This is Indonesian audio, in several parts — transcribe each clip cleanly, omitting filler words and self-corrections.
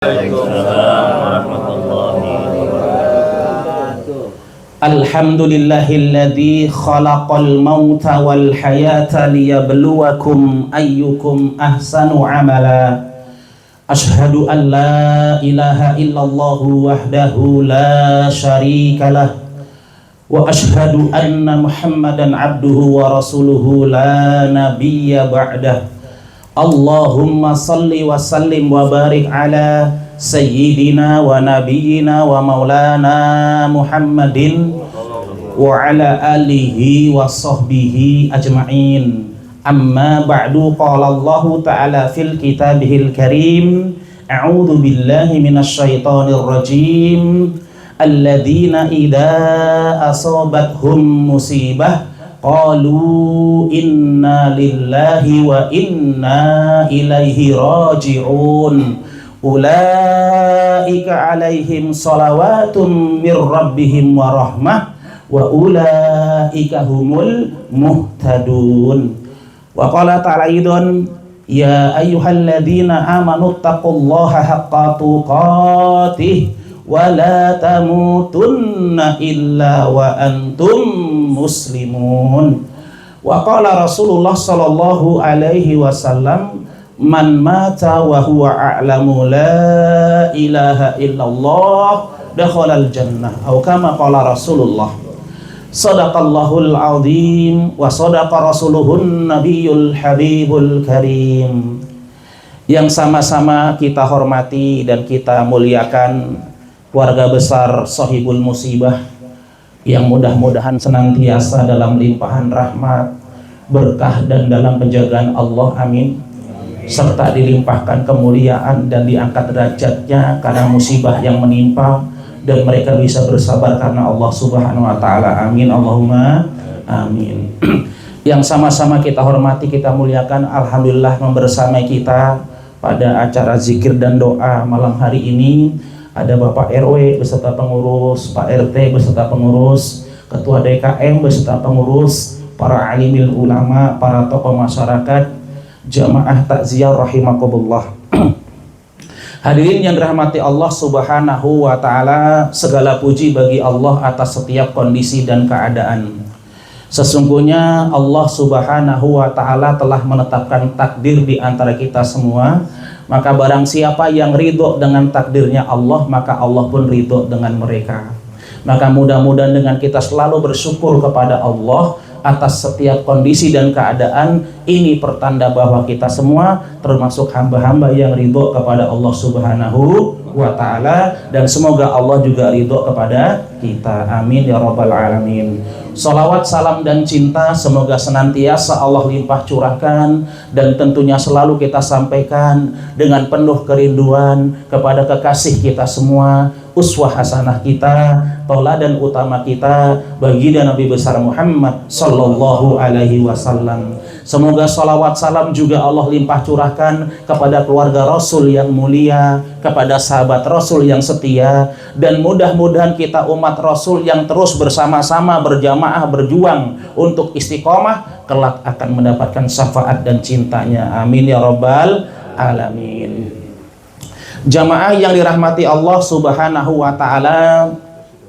Waalaikumsalam warahmatullahi wabarakatuh. Alhamdulillahilladzi khalaqal mauta wal hayata liyabluwakum ayyukum ahsanu amala. Ashhadu an la ilaha illallah wahdahu la syarikalah wa ashhadu anna Muhammadan abduhu wa rasuluhu la nabiyya ba'dah. Allahumma salli wa sallim wa barik ala sayyidina wa nabiyyina wa maulana Muhammadin wa ala alihi wa sahbihi ajma'in. Amma ba'du, qala Allah ta'ala fil kitabihil karim, a'udzu billahi minasy syaithanir rajim, alladzina idza asabathum musibah qalu inna lillahi wa inna ilaihi raji'un ulaika alaihim salawatun mir rabbihim wa rahmah wa ulaika humul muhtadun. Wa qala ta'ala idun ya ayyuhalladzina amanu taqullaha haqqa tuqatih wa la tamutunna illa wa antum muslimun. Wa qala Rasulullah sallallahu alaihi wasallam man mata wa huwa a'lamu la ilaha illallah dakhalal jannah atau kama qala Rasulullah. Sadaqallahul azim wa sadaqa rasuluhun nabiyul habibul karim. Yang sama-sama kita hormati dan kita muliakan keluarga besar Shahibul Musibah, yang mudah-mudahan senantiasa dalam limpahan rahmat, berkah dan dalam penjagaan Allah, amin, serta dilimpahkan kemuliaan dan diangkat derajatnya karena musibah yang menimpa, dan mereka bisa bersabar karena Allah subhanahu wa ta'ala, amin, Allahumma amin. Yang sama-sama kita hormati, kita muliakan, alhamdulillah membersamai kita pada acara zikir dan doa malam hari ini ada Bapak RW beserta pengurus, Pak RT beserta pengurus, Ketua DKM beserta pengurus, para alimil ulama, para tokoh masyarakat, jamaah takziah rahimakumullah. Hadirin yang dirahmati Allah subhanahu wa ta'ala, segala puji bagi Allah atas setiap kondisi dan keadaan. Sesungguhnya Allah subhanahu wa ta'ala telah menetapkan takdir di antara kita semua. Maka barang siapa yang ridho dengan takdirnya Allah, maka Allah pun ridho dengan mereka. Maka mudah-mudahan dengan kita selalu bersyukur kepada Allah atas setiap kondisi dan keadaan, ini pertanda bahwa kita semua termasuk hamba-hamba yang ridho kepada Allah subhanahu wa ta'ala, dan semoga Allah juga ridho kepada kita, amin ya rabbal alamin. Salawat, salam dan cinta semoga senantiasa Allah limpah curahkan dan tentunya selalu kita sampaikan dengan penuh kerinduan kepada kekasih kita semua, uswah hasanah kita, tauladan utama kita, baginda Nabi besar Muhammad sallallahu alaihi wasallam. Semoga salawat salam juga Allah limpah curahkan kepada keluarga Rasul yang mulia, kepada sahabat Rasul yang setia, dan mudah-mudahan kita umat Rasul yang terus bersama-sama berjamaah berjuang untuk istiqomah kelak akan mendapatkan syafaat dan cintanya, amin ya rabbal alamin. Jamaah yang dirahmati Allah subhanahu wa ta'ala,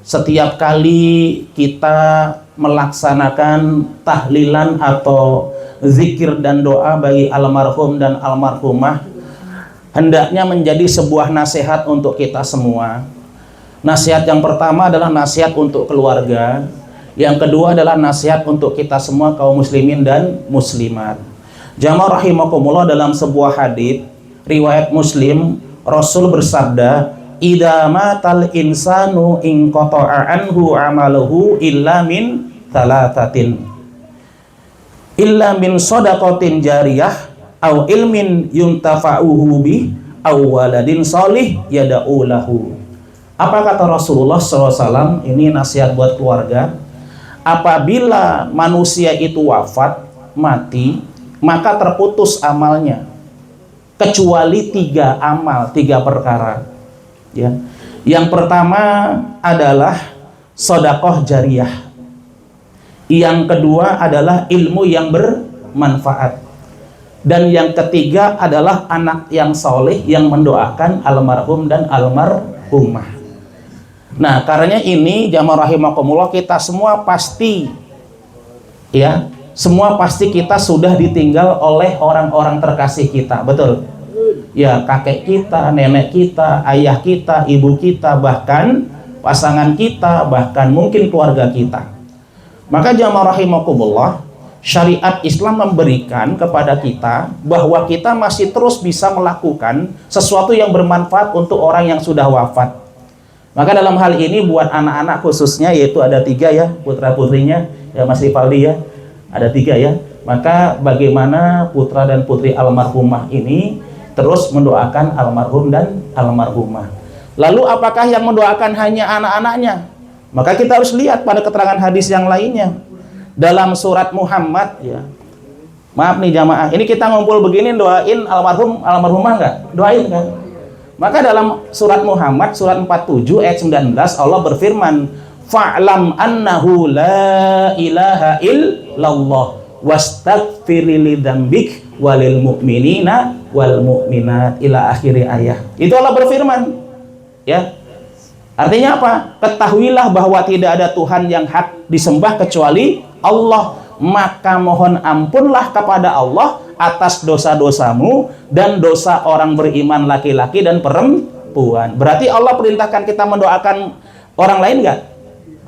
setiap kali kita melaksanakan tahlilan atau zikir dan doa bagi almarhum dan almarhumah, hendaknya menjadi sebuah nasihat untuk kita semua. Nasihat yang pertama adalah nasihat untuk keluarga, yang kedua adalah nasihat untuk kita semua kaum muslimin dan muslimat. Jamaah rahimakumullah, dalam sebuah hadits riwayat Muslim, Rasul bersabda, idza matal insanu in qata'a anhu amaluhu illa min thalathatin, illa min shadaqatin jariyah aw ilmin yuntafa'uhu bih aw waladin shalih yad'u lahu. Apa kata Rasulullah SAW? Ini nasihat buat keluarga. Apabila manusia itu wafat, mati, maka terputus amalnya kecuali 3 amal, 3 perkara, ya. Yang pertama adalah sedekah jariyah. Yang kedua adalah ilmu yang bermanfaat. Dan yang ketiga adalah anak yang soleh yang mendoakan almarhum dan almarhumah. Nah, karena ini jamaah rahimakumullah, kita semua pasti ya, semua pasti kita sudah ditinggal oleh orang-orang terkasih kita, betul? Ya, kakek kita, nenek kita, ayah kita, ibu kita, bahkan pasangan kita, bahkan mungkin keluarga kita. Maka jamaah rahimakumullah, syariat Islam memberikan kepada kita bahwa kita masih terus bisa melakukan sesuatu yang bermanfaat untuk orang yang sudah wafat. Maka dalam hal ini buat anak-anak khususnya, yaitu ada 3 ya, putra putrinya ya Mas Rifaldi ya, ada 3 ya. Maka bagaimana putra dan putri almarhumah ini terus mendoakan almarhum dan almarhumah. Lalu apakah yang mendoakan hanya anak-anaknya? Maka kita harus lihat pada keterangan hadis yang lainnya. Dalam surat Muhammad ya. Maaf nih jamaah, ini kita ngumpul begini doain almarhum almarhumah enggak? Doain kan? Maka dalam surat Muhammad surat 47 ayat 19 Allah berfirman, "Fa'lam annahu la ilaha illallah wastaghfir li dzambik walil mu'minina wal mu'minat," ila akhiri ayat. Itu Allah berfirman. Ya. Artinya apa? Ketahuilah bahwa tidak ada Tuhan yang hak disembah kecuali Allah, maka mohon ampunlah kepada Allah atas dosa-dosamu dan dosa orang beriman laki-laki dan perempuan. Berarti Allah perintahkan kita mendoakan orang lain enggak?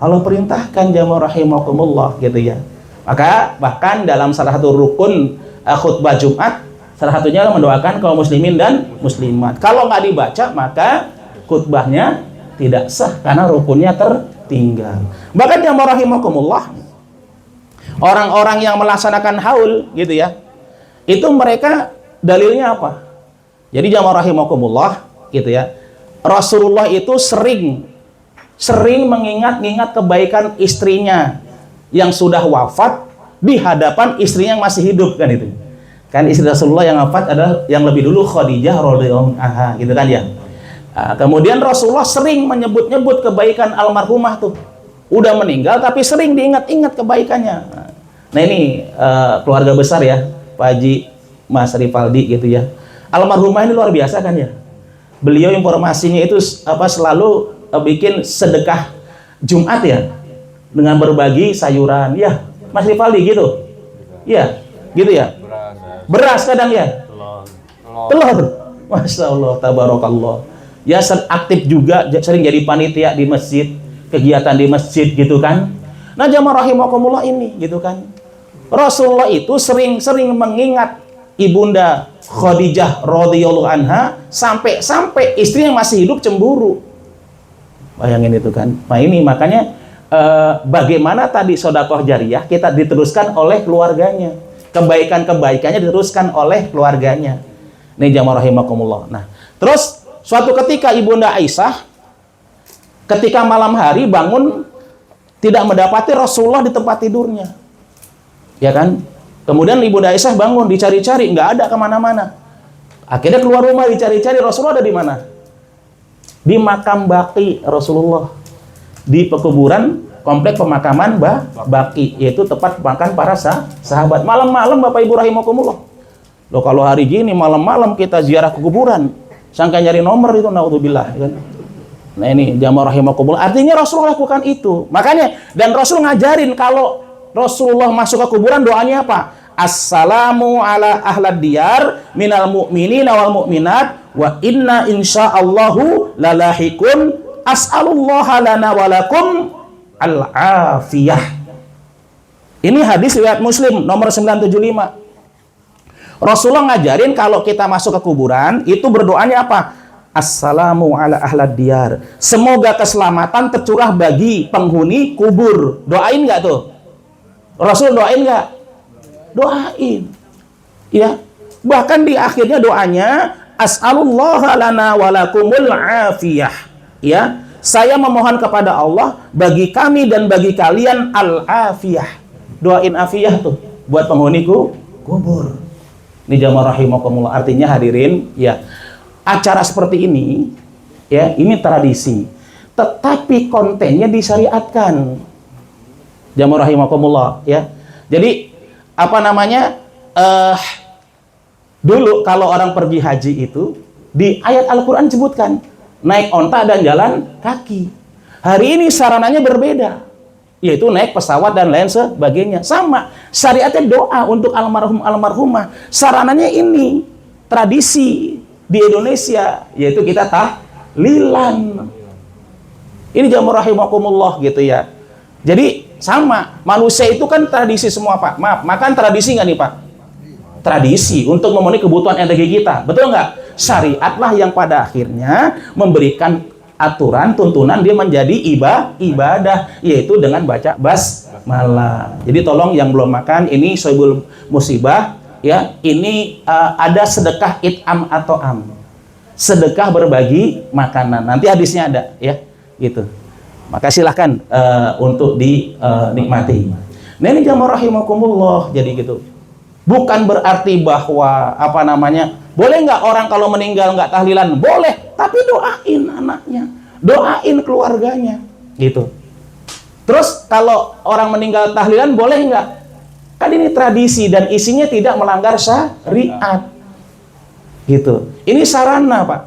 Allah perintahkan jamaah rahimakumullah gitu ya. Maka bahkan dalam salah satu rukun khutbah Jumat, salah satunya mendoakan kaum muslimin dan muslimat. Kalau nggak dibaca maka khutbahnya tidak sah karena rukunnya tertinggal. Bahkan jamaah rahimakumullah, orang-orang yang melaksanakan haul gitu ya, itu mereka dalilnya apa? Jadi jamaah rahimakumullah gitu ya, Rasulullah itu sering mengingat-ingat kebaikan istrinya yang sudah wafat di hadapan istrinya yang masih hidup kan itu. Kan istri Rasulullah yang wafat adalah yang lebih dulu Khadijah radhiyallahu anha gitu kan ya. Nah, kemudian Rasulullah sering menyebut-nyebut kebaikan almarhumah tuh. Udah meninggal tapi sering diingat-ingat kebaikannya. Nah ini keluarga besar ya, Pak Haji, Mas Rifaldi gitu ya. Almarhumah ini luar biasa kan ya. Beliau informasinya itu selalu bikin sedekah Jumat ya, dengan berbagi sayuran ya, Mas Rifaldi gitu ya, gitu ya, beras kadang ya, telur, Masya Allah, tabarakallah ya. Aktif juga, sering jadi panitia di masjid, kegiatan di masjid gitu kan. Nah jamaah rahimakumullah ini gitu kan, Rasulullah itu sering mengingat ibunda Khadijah radhiyallahu anha sampai istri yang masih hidup cemburu. Bayangin itu kan. Nah ini makanya bagaimana tadi sedekah jariyah kita diteruskan oleh keluarganya, kebaikan-kebaikannya diteruskan oleh keluarganya. Ini jamaah rahimakumullah. Nah, terus suatu ketika ibunda Aisyah ketika malam hari bangun tidak mendapati Rasulullah di tempat tidurnya, ya kan? Kemudian ibunda Aisyah bangun, dicari-cari, nggak ada kemana-mana. Akhirnya keluar rumah dicari-cari, Rasulullah ada di mana? Di makam Baqi Rasulullah, di pekuburan komplek pemakaman Baqi, yaitu tempat makan para sahabat. Malam-malam Bapak Ibu rahimakumullah. Loh kalau hari gini malam-malam kita ziarah ke kuburan, sangka nyari nomor itu, naudzubillah kan. Nah ini jamaah rahimakumullah, artinya Rasulullah lakukan itu. Makanya dan Rasul ngajarin kalau Rasulullah masuk ke kuburan doanya apa? Assalamu ala ahlad diyar minal mu'minina wal mu'minat wa inna insyaallahu lalahikun as'alullaha lana walakum al-afiyah. Ini hadis riwayat Muslim nomor 975. Rasulullah ngajarin kalau kita masuk ke kuburan itu berdoanya apa? Assalamu ala ahlad diyar. Semoga keselamatan tercurah bagi penghuni kubur. Doain nggak tuh? Rasul doain nggak? Doain. Ya. Bahkan di akhirnya doanya as'alullaha lana walakumul afiyah. Ya. Saya memohon kepada Allah bagi kami dan bagi kalian al-afiyah. Doain afiyah tuh buat penghuni kubur. Ini jamaah rahimakumullah, artinya hadirin ya, acara seperti ini ya, ini tradisi. Tetapi kontennya disyariatkan. Jamaah rahimakumullah ya. Jadi apa namanya? Dulu kalau orang pergi haji itu, di ayat Al-Quran sebutkan, naik onta dan jalan kaki. Hari ini sarananya berbeda, yaitu naik pesawat dan lain sebagainya. Sama, syariatnya doa untuk almarhum almarhumah. Sarananya ini tradisi di Indonesia, yaitu kita tahlilan. Ini jamaah rahimakumullah gitu ya. Jadi sama, manusia itu kan tradisi semua Pak. Maaf, makan tradisi nggak nih Pak? Tradisi untuk memenuhi kebutuhan energi kita, betul nggak? Syariatlah yang pada akhirnya memberikan aturan, tuntunan dia menjadi ibadah, yaitu dengan baca basmalah. Jadi tolong yang belum makan, ini sohibul musibah, ya, ini ada sedekah it'am atau am, sedekah berbagi makanan. Nanti hadisnya ada, ya, gitu. Maka silahkan untuk dinikmati. Nah ini jamaah rahimakumullah, jadi gitu. Bukan berarti bahwa apa namanya, boleh nggak orang kalau meninggal nggak tahlilan? Boleh, tapi doain anaknya, doain keluarganya, gitu. Terus kalau orang meninggal tahlilan boleh nggak? Kan ini tradisi dan isinya tidak melanggar syariat, gitu. Ini sarana Pak,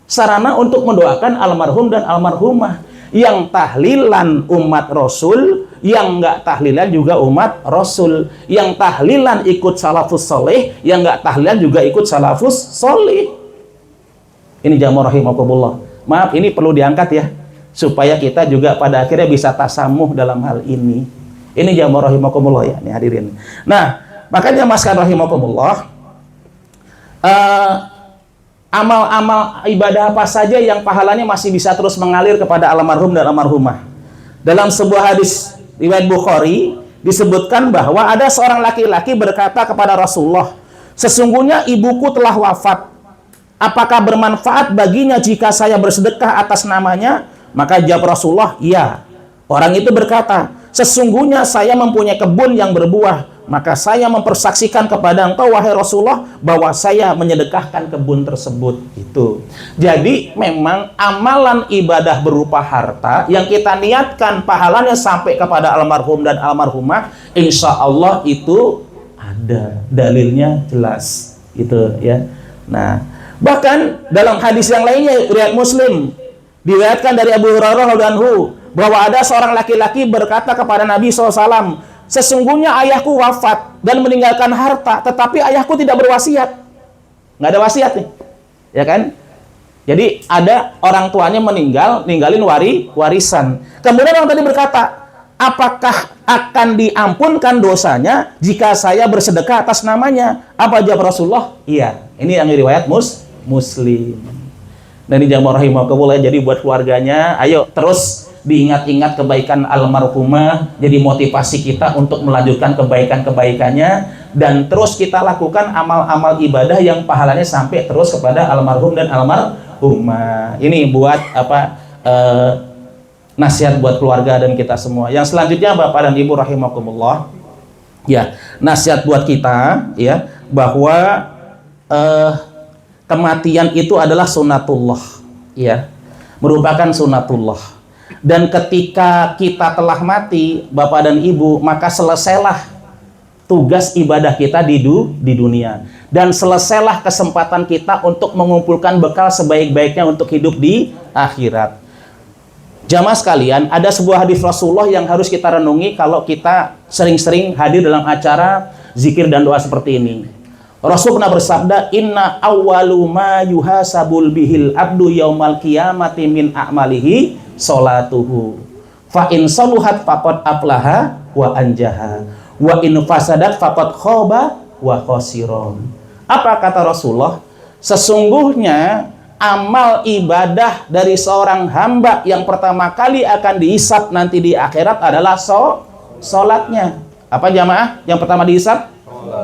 sarana untuk mendoakan almarhum dan almarhumah. Yang tahlilan umat Rasul, yang nggak tahlilan juga umat Rasul. Yang tahlilan ikut salafus soleh, yang nggak tahlilan juga ikut salafus soleh. Ini jamaah rahimakumullah. Maaf, ini perlu diangkat ya, supaya kita juga pada akhirnya bisa tasamuh dalam hal ini. Ini jamaah rahimakumullah ya, ini hadirin. Nah, makanya maskan rahimakumullah, amal-amal ibadah apa saja yang pahalanya masih bisa terus mengalir kepada almarhum dan almarhumah. Dalam sebuah hadis riwayat Bukhari disebutkan bahwa ada seorang laki-laki berkata kepada Rasulullah, sesungguhnya ibuku telah wafat. Apakah bermanfaat baginya jika saya bersedekah atas namanya? Maka jawab Rasulullah, iya. Orang itu berkata, sesungguhnya saya mempunyai kebun yang berbuah. Maka saya mempersaksikan kepada engkau wahai Rasulullah bahwa saya menyedekahkan kebun tersebut. Itu. Jadi memang amalan ibadah berupa harta yang kita niatkan pahalanya sampai kepada almarhum dan almarhumah, insya Allah itu ada dalilnya jelas, gitu ya. Nah, bahkan dalam hadis yang lainnya riwayat Muslim diriwayatkan dari Abu Hurairah radhiyallahu anhu bahwa ada seorang laki-laki berkata kepada Nabi SAW, sesungguhnya ayahku wafat dan meninggalkan harta, tetapi ayahku tidak berwasiat. Nggak ada wasiat nih, ya kan? Jadi ada orang tuanya meninggal, ninggalin warisan. Kemudian orang tadi berkata, apakah akan diampunkan dosanya jika saya bersedekah atas namanya? Apa jawab Rasulullah? Iya. Ini yang riwayat Muslim. Dan ini jamaah rahimakumullah, jadi buat keluarganya, ayo terus diingat-ingat kebaikan almarhumah, jadi motivasi kita untuk melanjutkan kebaikan-kebaikannya, dan terus kita lakukan amal-amal ibadah yang pahalanya sampai terus kepada almarhum dan almarhumah. Ini buat apa, nasihat buat keluarga dan kita semua. Yang selanjutnya Bapak dan Ibu rahimakumullah, ya, nasihat buat kita ya, bahwa kematian itu adalah sunatullah, ya, merupakan sunatullah. Dan ketika kita telah mati, Bapak dan Ibu, maka selesailah tugas ibadah kita di dunia. Dan selesailah kesempatan kita untuk mengumpulkan bekal sebaik-baiknya untuk hidup di akhirat. Jamaah sekalian, ada sebuah hadis Rasulullah yang harus kita renungi kalau kita sering-sering hadir dalam acara zikir dan doa seperti ini. Rasul pernah bersabda, inna awwalu ma yuhasabul bihil abdu yaumal qiyamati min a'malihi sholatuhu. Fa in saluhat faqad aflaha wa anjaha, wa in fasadat faqad khaba wa khasiron. Apa kata Rasulullah? Sesungguhnya amal ibadah dari seorang hamba yang pertama kali akan dihisab nanti di akhirat adalah sholatnya. Apa jamaah? Yang pertama dihisab?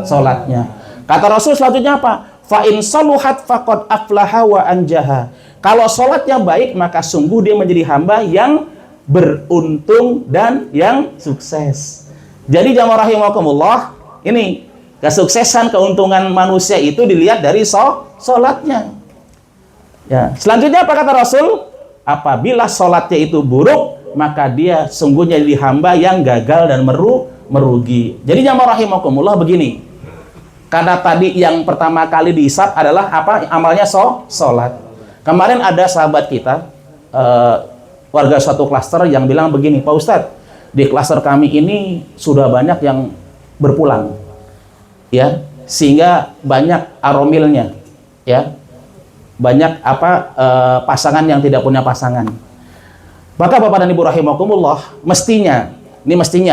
Sholatnya. Kata Rasul selanjutnya apa? Fa in saluhat faqad aflaha wa anjaha. Kalau sholatnya baik, maka sungguh dia menjadi hamba yang beruntung dan yang sukses. Jadi jamaah rahimakumullah, ini kesuksesan, keuntungan manusia itu dilihat dari sholatnya. Ya. Selanjutnya apa kata Rasul? Apabila sholatnya itu buruk, maka dia sungguhnya jadi hamba yang gagal dan merugi. Jadi jamaah rahimakumullah begini. Karena tadi yang pertama kali dihisab adalah apa? Amalnya sholat. Kemarin ada sahabat kita, warga suatu klaster yang bilang begini, Pak Ustadz, di klaster kami ini sudah banyak yang berpulang, ya, sehingga banyak aromilnya, ya, banyak pasangan yang tidak punya pasangan. Maka Bapak dan Ibu rahimakumullah, mestinya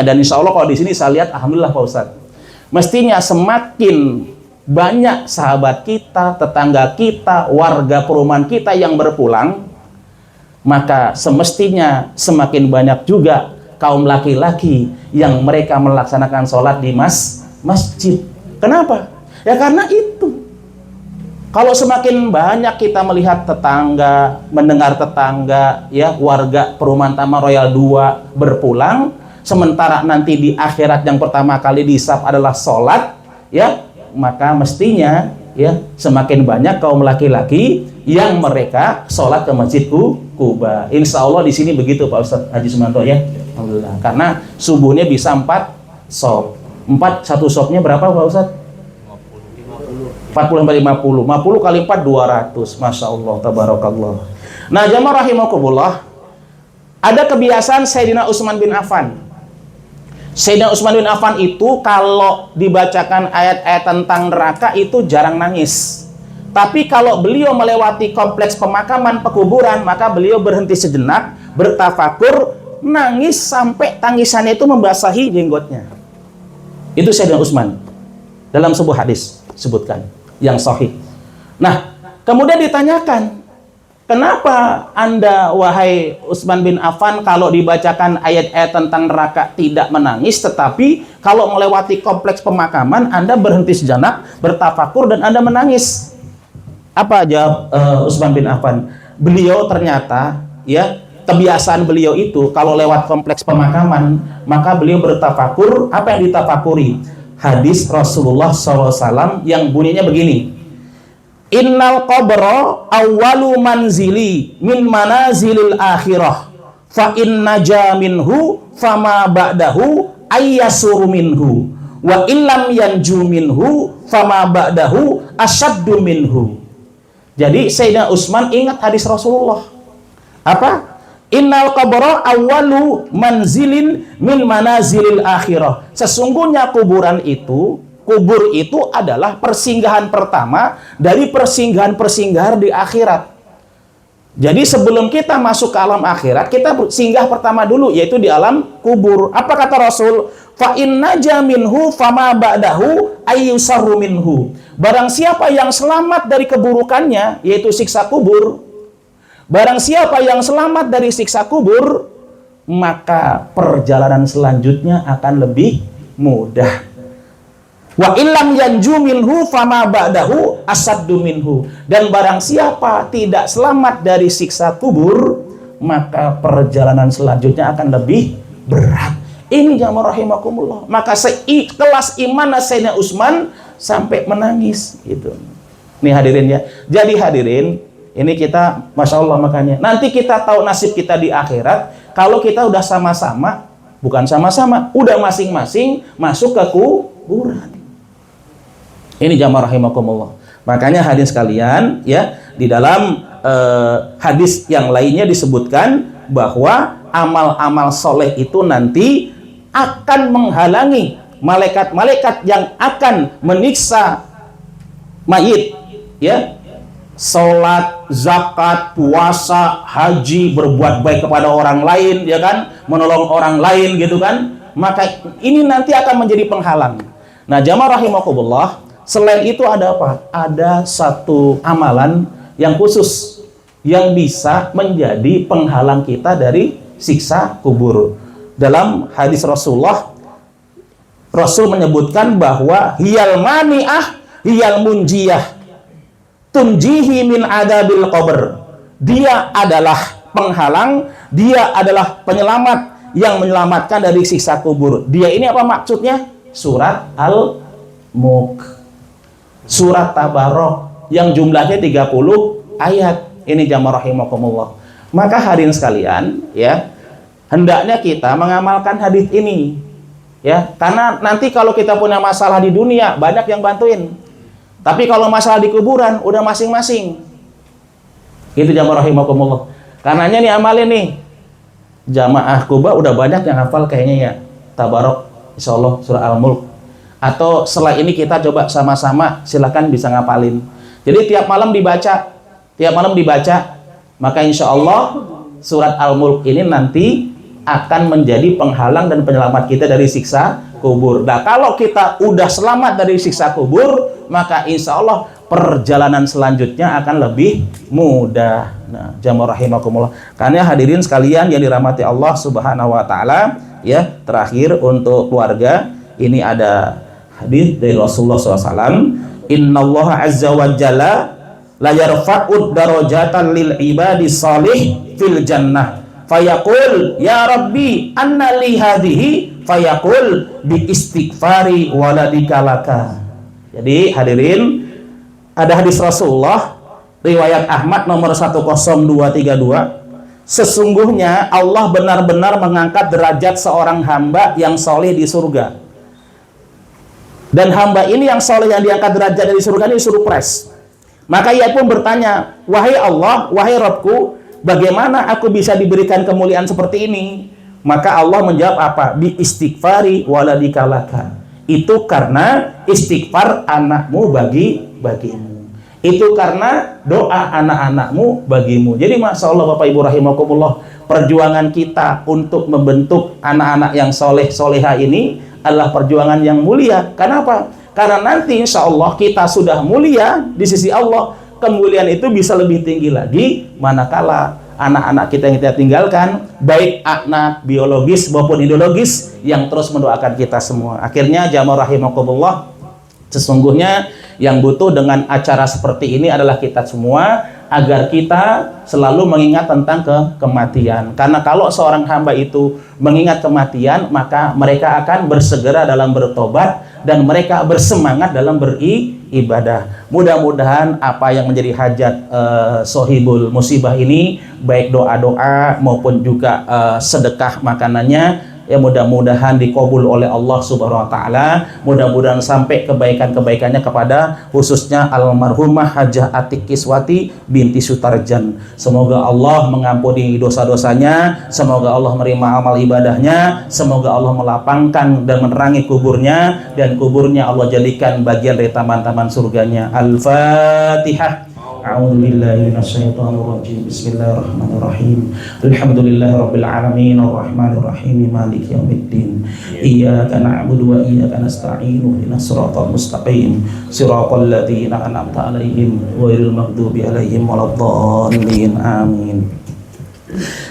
dan insya Allah kalau di sini saya lihat, alhamdulillah Pak Ustadz, mestinya semakin banyak sahabat kita, tetangga kita, warga perumahan kita yang berpulang, maka semestinya semakin banyak juga kaum laki-laki yang mereka melaksanakan sholat di masjid. Kenapa? Ya karena itu. Kalau semakin banyak kita melihat tetangga, mendengar tetangga, ya, warga perumahan Taman Royal 2 berpulang, sementara nanti di akhirat yang pertama kali dihisab adalah sholat, ya, maka mestinya, ya, semakin banyak kaum laki-laki yang mereka sholat ke Masjid Kuba. Insya Allah di sini begitu Pak Ustadz Haji Sumanto, ya. Alhamdulillah. Karena subuhnya bisa 4 sop. 1 sopnya berapa Pak Ustadz? 40 sampai 50. 50 kali 4 200. Masya Allah, tabarakallah. Nah, jamaah rahimakumullah, ada kebiasaan Sayyidina Utsman bin Affan. Sayyidina Utsman bin Affan itu kalau dibacakan ayat-ayat tentang neraka itu jarang nangis. Tapi kalau beliau melewati kompleks pemakaman, pekuburan, maka beliau berhenti sejenak, bertafakur, nangis sampai tangisannya itu membasahi jenggotnya. Itu Sayyidina Utsman. Dalam sebuah hadis sebutkan yang sahih. Nah, kemudian ditanyakan, kenapa Anda, wahai Utsman bin Affan, kalau dibacakan ayat-ayat tentang neraka tidak menangis, tetapi kalau melewati kompleks pemakaman Anda berhenti sejenak, bertafakur, dan Anda menangis? Apa jawab Utsman bin Affan? Beliau ternyata, ya, kebiasaan beliau itu kalau lewat kompleks pemakaman, maka beliau bertafakur. Apa yang ditafakuri? Hadis Rasulullah SAW yang bunyinya begini, Innal qabra awwalu manzili min manazilil akhirah, fa inna jaminhu fama ba'dahu ayyasur minhu, wa illam yanju minhu fama ba'dahu asyaddu minhu. Jadi Sayyidina Utsman ingat hadis Rasulullah. Apa? Innal qabra awwalu manzilin min manazilil akhirah. Sesungguhnya kubur itu adalah persinggahan pertama dari persinggahan-persinggahan di akhirat. Jadi sebelum kita masuk ke alam akhirat, kita singgah pertama dulu, yaitu di alam kubur. Apa kata Rasul? Fa inna jaminhu fama ba'dahu ayyusarru minhu. Barang siapa yang selamat dari keburukannya, yaitu siksa kubur, barang siapa yang selamat dari siksa kubur, maka perjalanan selanjutnya akan lebih mudah. Wa illam yanju minhu fama ba'dahu asaddu minhu. Dan barang siapa tidak selamat dari siksa kubur, maka perjalanan selanjutnya akan lebih berat. Ini jamaah rahimakumullah. Maka kelas iman Sayyidina Utsman sampai menangis gitu. Nih hadirin ya. Jadi hadirin, ini kita, Masya Allah, makanya nanti kita tahu nasib kita di akhirat kalau kita udah sama-sama, bukan sama-sama, udah masing-masing masuk ke kuburan. Ini jamaah rahimakumullah. Makanya hadirin sekalian, ya, di dalam hadis yang lainnya disebutkan bahwa amal-amal soleh itu nanti akan menghalangi malaikat-malaikat yang akan menyiksa mayit, ya. Salat, zakat, puasa, haji, berbuat baik kepada orang lain, ya kan, menolong orang lain gitu kan, maka ini nanti akan menjadi penghalang. Nah, jamaah rahimakumullah, selain itu ada apa? Ada satu amalan yang khusus yang bisa menjadi penghalang kita dari siksa kubur. Dalam hadis Rasulullah, Rasul menyebutkan bahwa hiyal mani'ah hiyal munjiyah tunjihi min adabil qabr. Dia adalah penghalang, dia adalah penyelamat yang menyelamatkan dari siksa kubur. Dia ini apa maksudnya? Surat Al-Mulk, surat Tabarok yang jumlahnya 30 ayat. Ini jamaah rahimakumullah. Maka hadirin sekalian, ya, hendaknya kita mengamalkan hadis ini. Ya, karena nanti kalau kita punya masalah di dunia banyak yang bantuin. Tapi kalau masalah di kuburan udah masing-masing. Gitu jamaah rahimakumullah. Karenanya nih amalin nih. Jamaah Kuba udah banyak yang hafal kayaknya ya. Tabarok insyaallah surah Al-Mulk. Atau setelah ini kita coba sama-sama, silakan bisa ngapalin. Jadi tiap malam dibaca. Tiap malam dibaca. Maka insyaallah surat Al-Mulk ini nanti akan menjadi penghalang dan penyelamat kita dari siksa kubur. Nah, kalau kita udah selamat dari siksa kubur, maka insya Allah perjalanan selanjutnya akan lebih mudah. Nah, jamaah rahimakumullah. Karena hadirin sekalian yang dirahmati Allah Subhanahu wa taala, ya, terakhir untuk keluarga, ini ada hadis dari Rasulullah SAW. Innallaha azza wa jalla la yarfa'ud darajatan lil ibadi salih fil jannah. Fayaqul ya Rabbi anna li hadhihi fayaqul bi istighfari waladika laka. Jadi hadirin, ada hadis Rasulullah riwayat Ahmad nomor 10232. Sesungguhnya Allah benar-benar mengangkat derajat seorang hamba yang soleh di surga. Dan hamba ini yang soleh yang diangkat derajat dari surga ini surprise. Maka ia pun bertanya, wahai Allah, wahai Rabbku, bagaimana aku bisa diberikan kemuliaan seperti ini? Maka Allah menjawab apa? Bi istighfari waladika laka. Itu karena istighfar anakmu bagimu. Itu karena doa anak-anakmu bagimu. Jadi masya Allah Bapak Ibu rahimakumullah, perjuangan kita untuk membentuk anak-anak yang soleh soleha ini adalah perjuangan yang mulia. Kenapa? Karena nanti insya Allah kita sudah mulia di sisi Allah, kemuliaan itu bisa lebih tinggi lagi manakala anak-anak kita yang kita tinggalkan, baik anak biologis maupun ideologis, yang terus mendoakan kita semua. Akhirnya jamaah rahimakumullah, sesungguhnya yang butuh dengan acara seperti ini adalah kita semua, agar kita selalu mengingat tentang kematian. Karena kalau seorang hamba itu mengingat kematian, maka mereka akan bersegera dalam bertobat dan mereka bersemangat dalam beribadah. Mudah-mudahan apa yang menjadi hajat sohibul musibah ini, baik doa-doa maupun juga sedekah makanannya, ya mudah-mudahan dikabul oleh Allah Subhanahu wa taala. Mudah-mudahan sampai kebaikan-kebaikannya kepada khususnya almarhumah Hajah Atik Kiswati binti Sutarjan. Semoga Allah mengampuni dosa-dosanya, semoga Allah menerima amal ibadahnya, semoga Allah melapangkan dan menerangi kuburnya, dan kuburnya Allah jadikan bagian dari taman-taman surganya. Al-Fatihah. A'udzu billahi minasyaitonir rajim. Bismillahirrahmanirrahim. Alhamdulillahirabbil alamin arrahmanir rahim maliki yaumiddin. Iyyaka na'budu wa iyyaka nasta'in. Ihdinas siratal mustaqim. Siratal ladzina an'amta 'alaihim ghairil maghdubi 'alaihim waladdallin. Amin.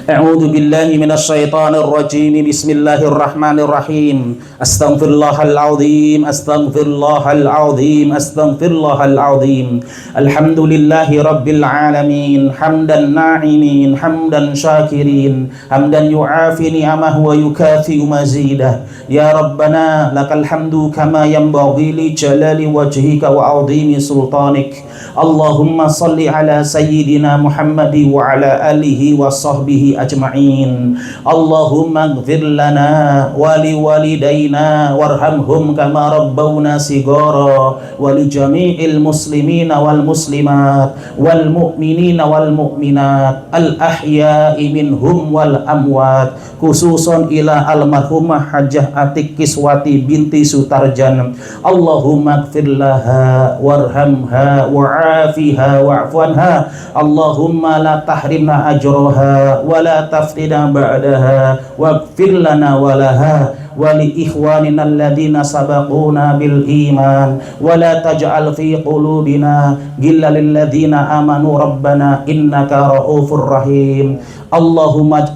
A'udzu billahi minasyaitonir rajim. Bismillahirrahmanirrahim. Astaghfirullahal azim, astaghfirullahal azim, astaghfirullahal azim. Alhamdulillahi rabbil alamin, hamdan na'imin, hamdan syakirin, hamdan yu'afi ni'amahu wa yukafi'u mazidah. Ya Rabbana lakal hamdu kama yanbaghi li jalali wajhika wa 'azimi sultanik. Allahumma salli ala sayyidina Muhammadi wa ala alihi wa sahbihi ajma'in. Allahumma ighfir lana wa li walidayna warhamhum kama rabbawna sigara, wa li jami'il muslimina wal muslimat wal mu'minina wal mu'minat al ahya'i minhum wal amwat, khususan ila almarhumah Hajah Atik Kiswati binti Sutarjan. Allahumma ighfir laha warhamha wa'afiha wa'fu anha. Allahumma la tahrimna ajraha wa la taftina ba'daha waghfir lana wa laha wa li ikhwanina alladhina sabaquna bil iman wa la taj'al fi qulubina ghillan lil ladzina amanu rabbana innaka ra'ufur rahim. Allahumma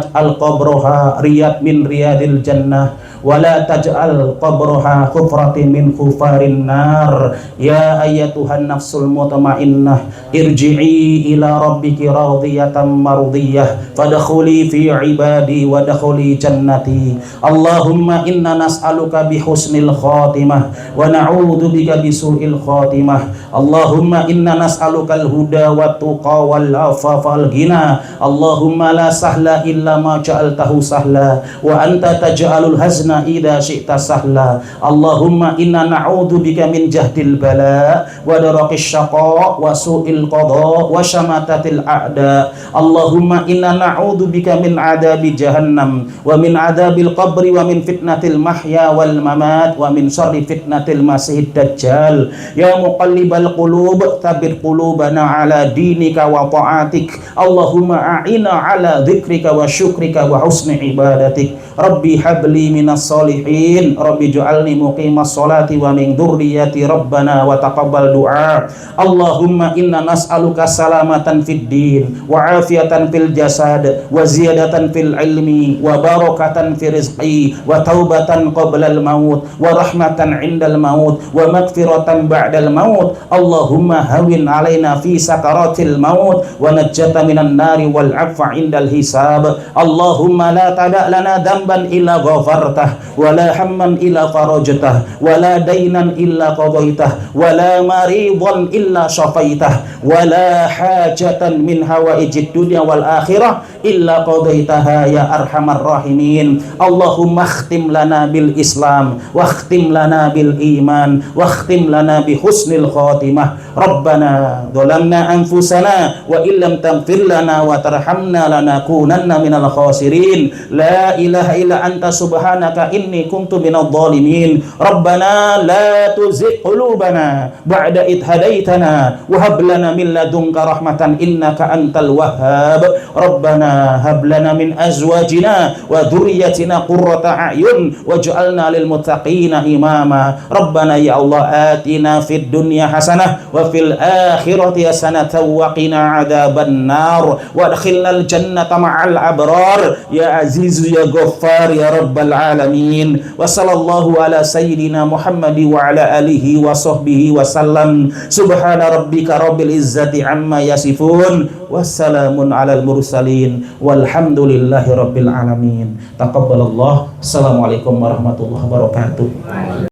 ij'al qabraha riyad min riyadil jannah wa la taj'al qabraha hufratin min hufarin nar. Ya ayyatuhan nafsul mutmainnah irji'i ila rabbiki radiyatan mardiyah fadkhuli fi ibadi wa dakhuli jannati. Allahumma inna nas'aluka bihusnil khatimah wa na'udzu bika bisu'il khatimah. Allahumma inna nas'alukal huda wat tuqa wal afafa wal ghina. Allahumma la sahla illa ma ja'altahu sahla wa anta taj'alul hazna idza syi'ta sahla. Allahumma inna na'udzu bika min jahdil bala wa darakis syaqa wa su'il qada wa syamatatil a'da. Allahumma inna na'udzu bika min adabi jahannam wa min adabil qabri wa min fitnatil mahya wal mamat wa min syarri fitnatil masihid dajjal. Ya muqallibal qulub tsabbit qulubana ala dinika wa ta'atik. Allahumma a'ina ala dzikrika wa syukrika wa husni ibadatik. Rabbi habli minas solihin, Rabbi ij'alni muqimas sholati wa min dzurriyyati rabbana wa taqabbal du'a. Allahumma inna nas'aluka salamatan fid din wa afiyatan fil jasad wa ziyadatan fil ilmi wa barakatan fi rizqi wa taubatan qabla al maut wa rahmatan 'indal maut wa maghfiratan ba'dal maut. Allahumma hawin 'alaina fi sakaratil maut wa najjata minan nari wal 'afwa 'indal hisab. Allahumma la tada' lana dhanban illa ghafartah wa la hamman illa farajtah wa la daynan illa qadaitah wa la maridan illa syafaitah wa la hajatan min hawaijid dunya wal akhirah illa qadaitaha ya arhamar rahimin. Allahumma khtim lana bil islam wa khtim lana bil iman wa khtim lana bi husnil khatimah. Rabbana dhalamna anfusana wa illam taghfir lana wa tarhamna lanakunanna minal khasirin. La ilaha illa anta subhanaka inni kuntu minadh dhalimin. Rabbana la tuzigh qulubana ba'da idh hadaitana wa hab lana min ladunka rahmatan innaka antal wahhab. Rabbana hab lana min azwajina wa dhurriyyatina qurrata a'yun waj'alna lil muttaqina imama. Rabbana ya Allah atina fid dunya hasanah wa fil akhirati hasanah wa qina adzaban nar wa adkhilnal jannata ma'al abrar ya azizu ya ghaffar ya rabbal alamin. Wa sallallahu ala sayyidina Muhammad wa ala alihi wa sahbihi wa sallam. Subhana rabbika rabbil izzati amma yasifun wassalamun alal mursalin walhamdulillahi rabbil alamin. Taqabbalallah. Assalamualaikum warahmatullahi wabarakatuh.